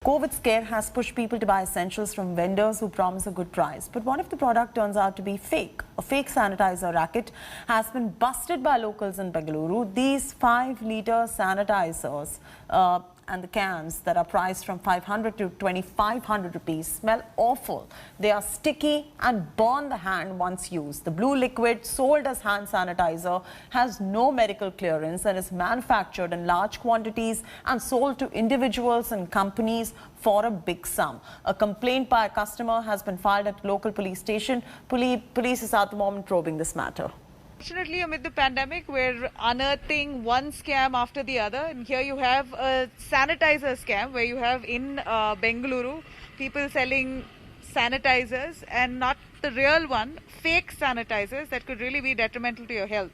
COVID scare has pushed people to buy essentials from vendors who promise a good price. But what if the product turns out to be fake? A fake sanitizer racket has been busted by locals in Bengaluru. These 5-litre sanitizers and the cans that are priced from 500 to 2,500 rupees smell awful. They are sticky and burn the hand once used. The blue liquid sold as hand sanitizer has no medical clearance and is manufactured in large quantities and sold to individuals and companies for a big sum. A complaint by a customer has been filed at a local police station. Police is at the moment probing this matter. Fortunately, amid the pandemic, we're unearthing one scam after the other. And here you have a sanitizer scam where you have in Bengaluru people selling sanitizers and not the real one, fake sanitizers that could really be detrimental to your health.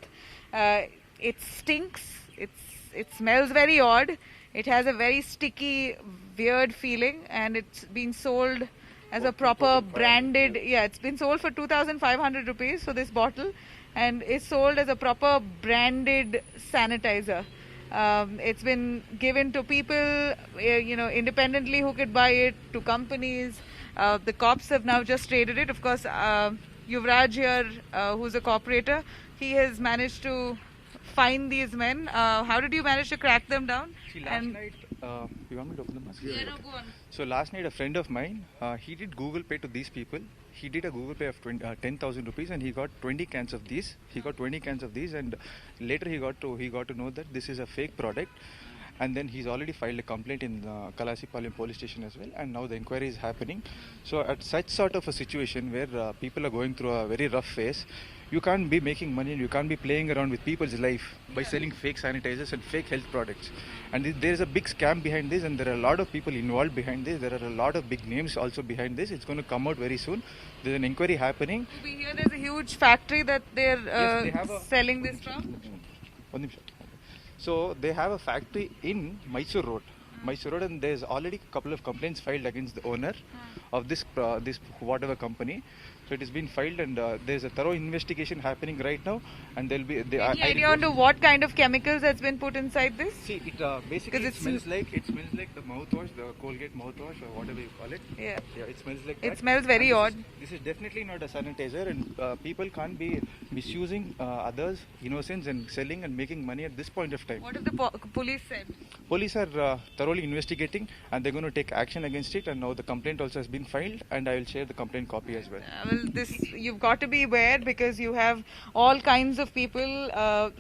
It stinks, it smells very odd, it has a very sticky, weird feeling, and it's being sold as a proper branded, it's been sold for 2,500 rupees for this bottle, and is sold as a proper branded sanitizer. It's been given to people, independently who could buy it, to companies. The cops have now just raided it. Of course, Yuvraj here, who's a cooperator, he has managed to find these men. How did you manage to crack them down? See, last night, you want me to open the mask? Yeah, no, go on. So last night a friend of mine, he did Google Pay to these people. He did a Google Pay of 10,000 rupees and he got 20 cans of these. He got 20 cans of these, and later he got to know that this is a fake product. And then he's already filed a complaint in Kalasipalayam police station as well, and now the inquiry is happening. So at such sort of a situation where people are going through a very rough phase, you can't be making money and you can't be playing around with people's life by selling fake sanitizers and fake health products. And there is a big scam behind this, and there are a lot of people involved behind this. There are a lot of big names also behind this. It's going to come out very soon. There's an inquiry happening. We hear there's a huge factory that they're selling this from. So they have a factory in Mysore Road. And there's already a couple of complaints filed against the owner of this whatever company. So it has been filed, and there's a thorough investigation happening right now, and there'll be. Any idea on to what kind of chemicals has been put inside this? See, it basically smells like the mouthwash, the Colgate mouthwash, or whatever you call it. Yeah, it smells like that. It smells very odd. This is definitely not a sanitizer, and people can't be misusing others' innocence and selling and making money at this point of time. What have the police said? Police are thoroughly investigating, and they're going to take action against it. And now the complaint also has been filed, and I will share the complaint copy as well. You've got to be aware, because you have all kinds of people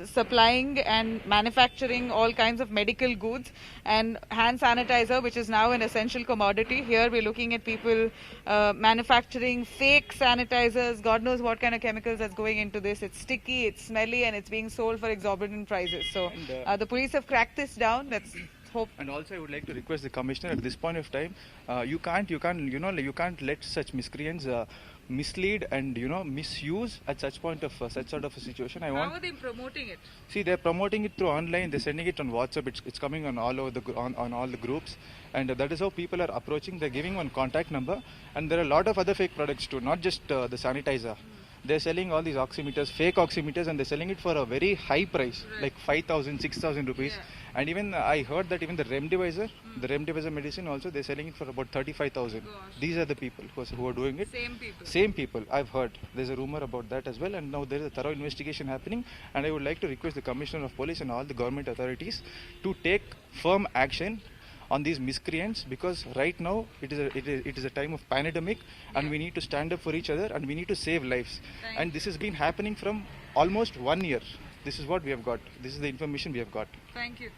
supplying and manufacturing all kinds of medical goods, and hand sanitizer, which is now an essential commodity. Here we're looking at people manufacturing fake sanitizers. God knows what kind of chemicals that's going into this. It's sticky, it's smelly, and it's being sold for exorbitant prices. So the police have cracked this down. Let's hope. And also I would like to request the commissioner at this point of time, you can't let such miscreants mislead and misuse at such sort of a situation. How are they promoting it? See, they're promoting it through online. They're sending it on WhatsApp. It's coming on all over on all the groups, and that is how people are approaching. They're giving one contact number, and there are a lot of other fake products too, not just the sanitizer. They're selling all these oximeters, fake oximeters, and they're selling it for a very high price, like 5,000, 6,000 rupees. Yeah. And even I heard that even the Remdesivir medicine also, they're selling it for about 35,000. These are the people who are doing it. Same people. I've heard. There's a rumor about that as well, and now there is a thorough investigation happening. And I would like to request the Commissioner of Police and all the government authorities to take firm action on these miscreants, because right now it is a time of pandemic, and we need to stand up for each other, and we need to save lives. And this has been happening from almost 1 year. This is what we have got. This is the information we have got. Thank you.